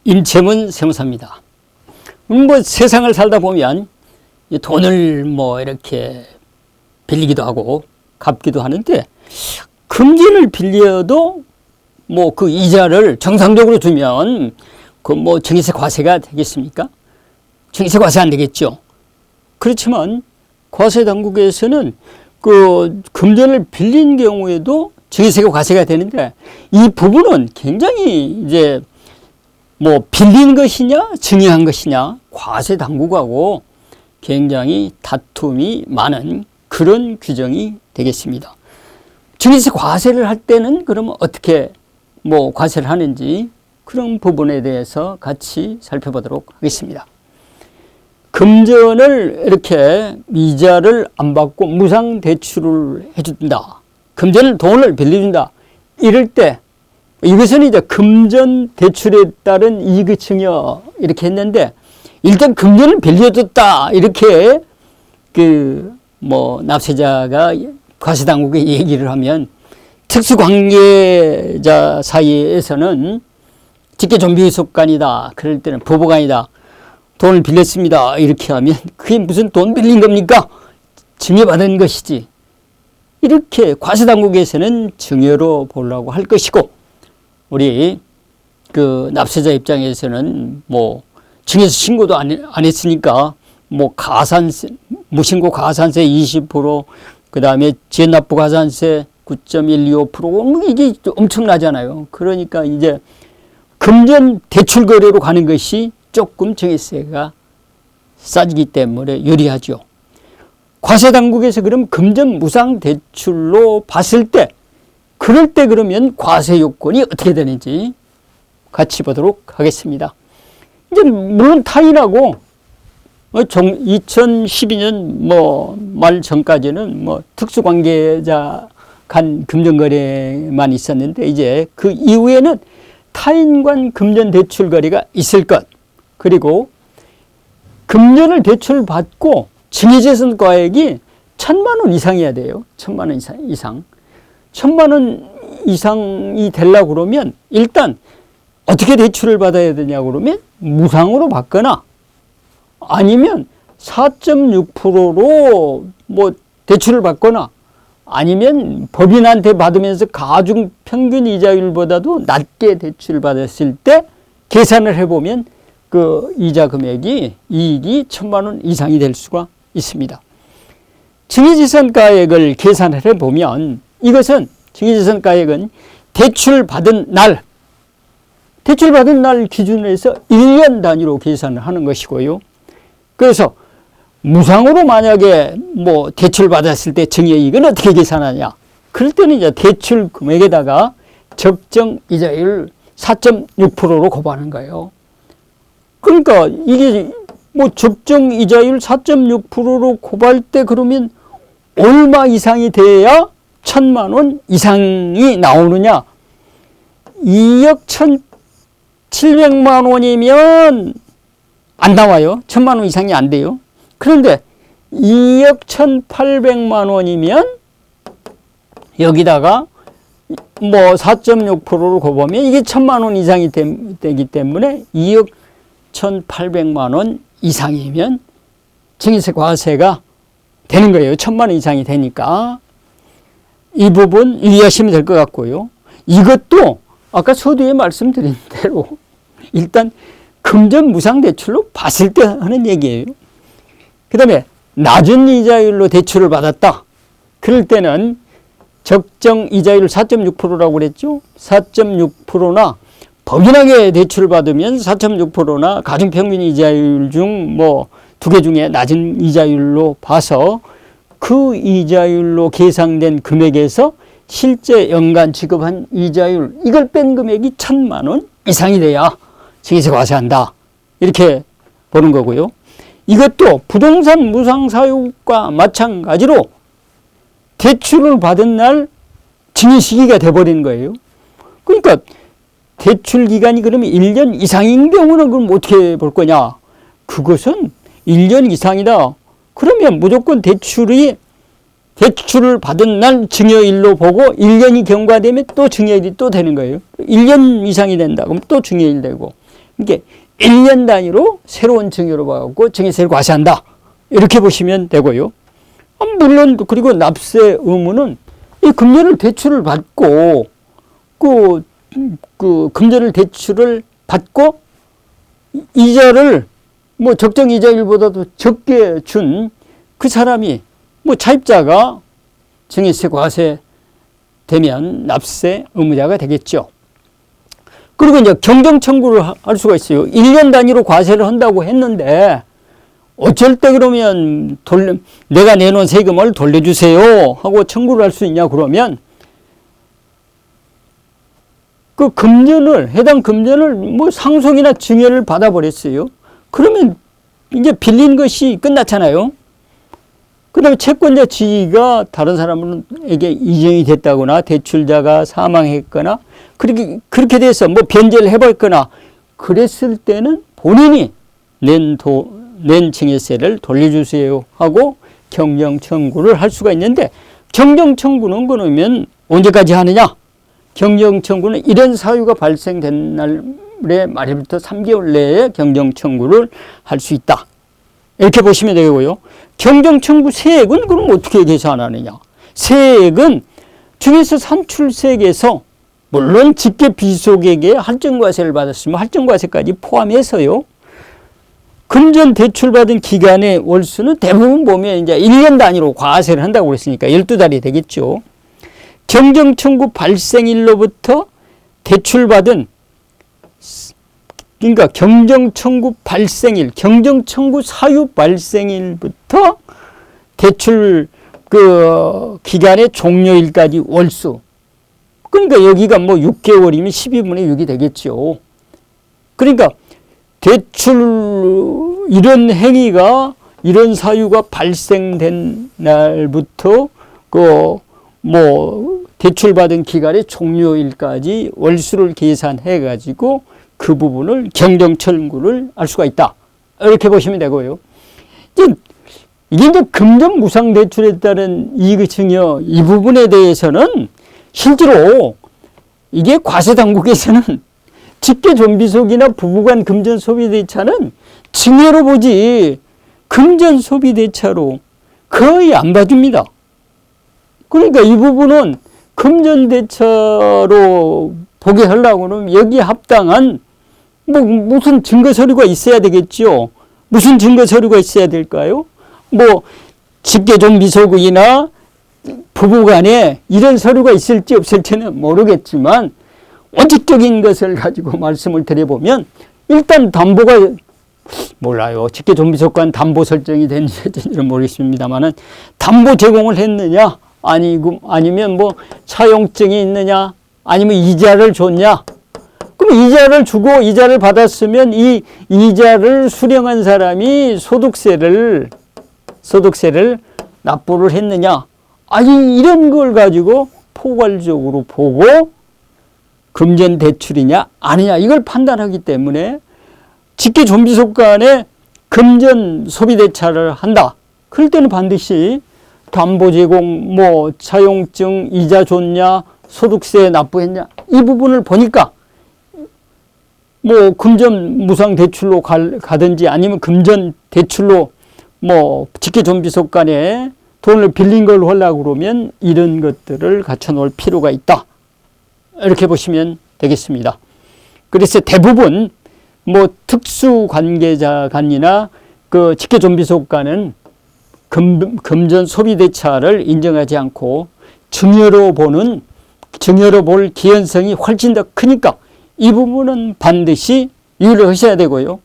임채문 세무사입니다. 뭐 세상을 살다 보면 돈을 뭐 이렇게 빌리기도 하고 갚기도 하는데, 금전을 빌려도 뭐 그 이자를 정상적으로 주면 그 뭐 증여세 과세가 되겠습니까? 증여세 과세 안 되겠죠. 그렇지만 과세 당국에서는 그 금전을 빌린 경우에도 증여세가 과세가 되는데, 이 부분은 굉장히 이제 뭐 빌린 것이냐 증여한 것이냐 과세 당국하고 굉장히 다툼이 많은 그런 규정이 되겠습니다. 증여세 과세를 할 때는 그러면 어떻게 뭐 과세를 하는지 그런 부분에 대해서 같이 살펴보도록 하겠습니다. 금전을 이렇게 이자를 안 받고 무상 대출을 해준다, 금전을 돈을 빌려준다, 이럴 때 이것은 이제 금전 대출에 따른 이익 증여 이렇게 했는데, 일단 금전을 빌려줬다 이렇게 그 뭐 납세자가 과세 당국에 얘기를 하면, 특수관계자 사이에서는 직계존비속간이다, 그럴 때는 부부간이다, 돈을 빌렸습니다 이렇게 하면 그게 무슨 돈 빌린 겁니까? 증여받은 것이지, 이렇게 과세 당국에서는 증여로 보려고 할 것이고, 우리 그 납세자 입장에서는 뭐 증여세 신고도 안 했으니까 뭐 가산세, 무신고 가산세 20%, 그 다음에 지연납부 가산세 9.125%, 뭐 이게 엄청나잖아요. 그러니까 이제 금전 대출 거래로 가는 것이 조금 증여세가 싸지기 때문에 유리하죠. 과세 당국에서 그럼 금전 무상 대출로 봤을 때, 그럴 때 그러면 과세 요건이 어떻게 되는지 같이 보도록 하겠습니다. 이제 물론 타인하고 2012년 뭐 말 전까지는 뭐 특수관계자 간 금전거래만 있었는데, 이제 그 이후에는 타인 간 금전 대출 거래가 있을 것, 그리고 금전을 대출 받고 증여재산 과액이 1,000만 원 이상이어야 돼요. 1,000만 원 이상. 1,000만 원 이상이 되려고 그러면 일단 어떻게 대출을 받아야 되냐고 그러면 무상으로 받거나 아니면 4.6%로 뭐 대출을 받거나 아니면 법인한테 받으면서 가중 평균 이자율보다도 낮게 대출을 받았을 때 계산을 해보면 그 이자 금액이 이익이 1,000만 원 이상이 될 수가 있습니다. 증여재산가액을 계산을 해보면, 이것은 증여재산가액은 대출받은 날 기준으로 해서 1년 단위로 계산을 하는 것이고요. 그래서 무상으로 만약에 뭐 대출받았을 때 증여이익은 어떻게 계산하냐? 그럴 때는 이제 대출 금액에다가 적정 이자율 4.6%로 곱하는 거예요. 그러니까 이게 뭐 적정 이자율 4.6%로 곱할 때 그러면 얼마 이상이 돼야 1,000만 원 이상이 나오느냐? 2억 1,700만 원이면 안 나와요. 1,000만 원 이상이 안 돼요. 그런데 2억 1,800만 원이면 여기다가 뭐 4.6%로 곱하면 이게 1,000만 원 이상이 되기 때문에 2억 1,800만 원 이상이면 증여세 과세가 되는 거예요. 1,000만 원 이상이 되니까. 이 부분 유의하시면 될 것 같고요. 이것도 아까 서두에 말씀드린 대로 일단 금전 무상 대출로 봤을 때 하는 얘기예요. 그 다음에 낮은 이자율로 대출을 받았다. 그럴 때는 적정 이자율 4.6%라고 그랬죠. 4.6%나 법인에게 대출을 받으면 4.6%나 가중평균 이자율 중 뭐 두 개 중에 낮은 이자율로 봐서 그 이자율로 계상된 금액에서 실제 연간 지급한 이자율, 이걸 뺀 금액이 1,000만 원 이상이 돼야 증여세 과세한다, 이렇게 보는 거고요. 이것도 부동산 무상 사유과 마찬가지로 대출을 받은 날 증여 시기가 돼버리는 거예요. 그러니까 대출 기간이 그러면 1년 이상인 경우는 그럼 어떻게 볼 거냐? 그것은 1년 이상이다. 그러면 무조건 대출을 받은 날 증여일로 보고 1년이 경과되면 또 증여일이 또 되는 거예요. 1년 이상이 된다. 그럼 또 증여일 되고. 이게 1년 단위로 새로운 증여로 봐갖고 증여세를 과세한다. 이렇게 보시면 되고요. 물론 그리고 납세 의무는 이 금전을 대출을 받고 그 금전을 대출을 받고 이자를 뭐 적정 이자율보다도 적게 준 그 사람이 뭐 차입자가 증여세 과세 되면 납세 의무자가 되겠죠. 그리고 이제 경정 청구를 할 수가 있어요. 1년 단위로 과세를 한다고 했는데 어쩔 때 그러면 내가 내놓은 세금을 돌려주세요 하고 청구를 할 수 있냐 그러면 그 금전을 해당 금전을 뭐 상속이나 증여를 받아버렸어요. 그러면 이제 빌린 것이 끝났잖아요. 그 다음에 채권자 지위가 다른 사람에게 이전이 됐다거나 대출자가 사망했거나 그렇게 돼서 뭐 변제를 해버렸거나 그랬을 때는 본인이 낸 증여세를 돌려주세요 하고 경정 청구를 할 수가 있는데 경정 청구는 그러면 언제까지 하느냐? 경정 청구는 이런 사유가 발생된 날의 말부터 3개월 내에 경정 청구를 할 수 있다. 이렇게 보시면 되고요. 경정 청구 세액은 그럼 어떻게 계산하느냐? 세액은 증여세 산출세액에서 물론 직계 비속액에 할증과세를 받았으면 할증과세까지 포함해서요. 금전 대출받은 기간의 월수는 대부분 보면 이제 1년 단위로 과세를 한다고 그랬으니까 12달이 되겠죠. 경정 청구 발생일로부터 대출받은 그러니까 경정 청구 발생일, 경정 청구 사유 발생일부터 대출 그 기간의 종료일까지 월수. 그러니까 여기가 뭐 6개월이면 12분의 6이 되겠죠. 그러니까 대출 이런 행위가 이런 사유가 발생된 날부터 그 뭐 대출받은 기간의 종료일까지 월수를 계산해 가지고 그 부분을 경정 청구를 할 수가 있다. 이렇게 보시면 되고요. 이게 이제 금전 무상 대출에 따른 이익 증여 이 부분에 대해서는 실제로 이게 과세 당국에서는 직계 좀비속이나 부부간 금전 소비 대차는 증여로 보지 금전 소비 대차로 거의 안 봐줍니다. 그러니까 이 부분은 금전 대차로 보게 하려고 하면 여기에 합당한 뭐 무슨 증거 서류가 있어야 되겠죠. 무슨 증거 서류가 있어야 될까요? 뭐 직계 좀비속이나 부부간에 이런 서류가 있을지 없을지는 모르겠지만 원칙적인 것을 가지고 말씀을 드려보면 일단 담보가 몰라요. 직계 좀비속간 담보 설정이 됐는지는 모르겠습니다만은 담보 제공을 했느냐 아니면 뭐 차용증이 있느냐 아니면 이자를 줬냐. 그럼 이자를 주고 이자를 받았으면 이 이자를 수령한 사람이 소득세를 납부를 했느냐. 아니 이런 걸 가지고 포괄적으로 보고 금전 대출이냐 아니냐 이걸 판단하기 때문에 직계 좀비속 간에 금전 소비 대차를 한다. 그럴 때는 반드시 담보 제공, 뭐 차용증, 이자 줬냐, 소득세 납부했냐 이 부분을 보니까 뭐 금전 무상 대출로 가든지 아니면 금전 대출로 뭐 직계 좀비속 간에 돈을 빌린 걸로 하려고 그러면 이런 것들을 갖춰 놓을 필요가 있다. 이렇게 보시면 되겠습니다. 그래서 대부분 뭐 특수 관계자 간이나 그 직계 좀비속 간은 금전 소비 대차를 인정하지 않고 증여로 볼 기현성이 훨씬 더 크니까 이 부분은 반드시 유의를 하셔야 되고요.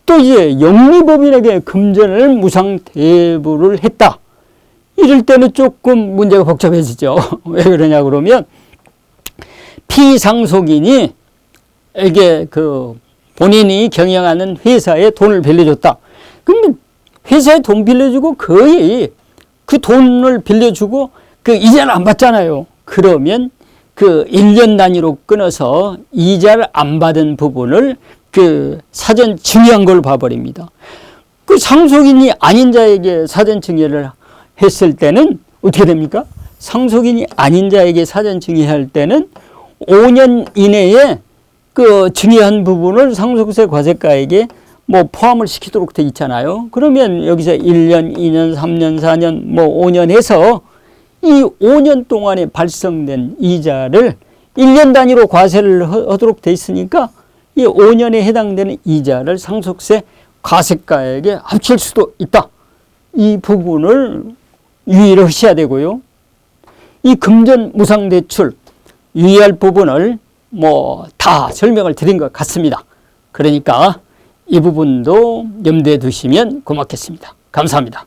또 이제 영리법인에게 금전을 무상 대부를 했다. 이럴 때는 조금 문제가 복잡해지죠. 왜 그러냐 그러면 피상속인이 에게 그 본인이 경영하는 회사에 돈을 빌려줬다. 그러면 회사에 돈 빌려주고 거의 그 돈을 빌려주고 그 이자를 안 받잖아요. 그러면 그 1년 단위로 끊어서 이자를 안 받은 부분을 그 사전 증여한 걸 봐버립니다. 그 상속인이 아닌 자에게 사전 증여를 했을 때는 어떻게 됩니까? 상속인이 아닌 자에게 사전 증여할 때는 5년 이내에 그 중요한 부분을 상속세 과세가액에 뭐 포함을 시키도록 돼 있잖아요. 그러면 여기서 1년, 2년, 3년, 4년, 뭐 5년 해서 이 5년 동안에 발생된 이자를 1년 단위로 과세를 하도록 돼 있으니까 이 5년에 해당되는 이자를 상속세 과세가액에 합칠 수도 있다. 이 부분을 유의를 하셔야 되고요. 이 금전 무상대출 유의할 부분을 뭐 다 설명을 드린 것 같습니다. 그러니까 이 부분도 염두에 두시면 고맙겠습니다. 감사합니다.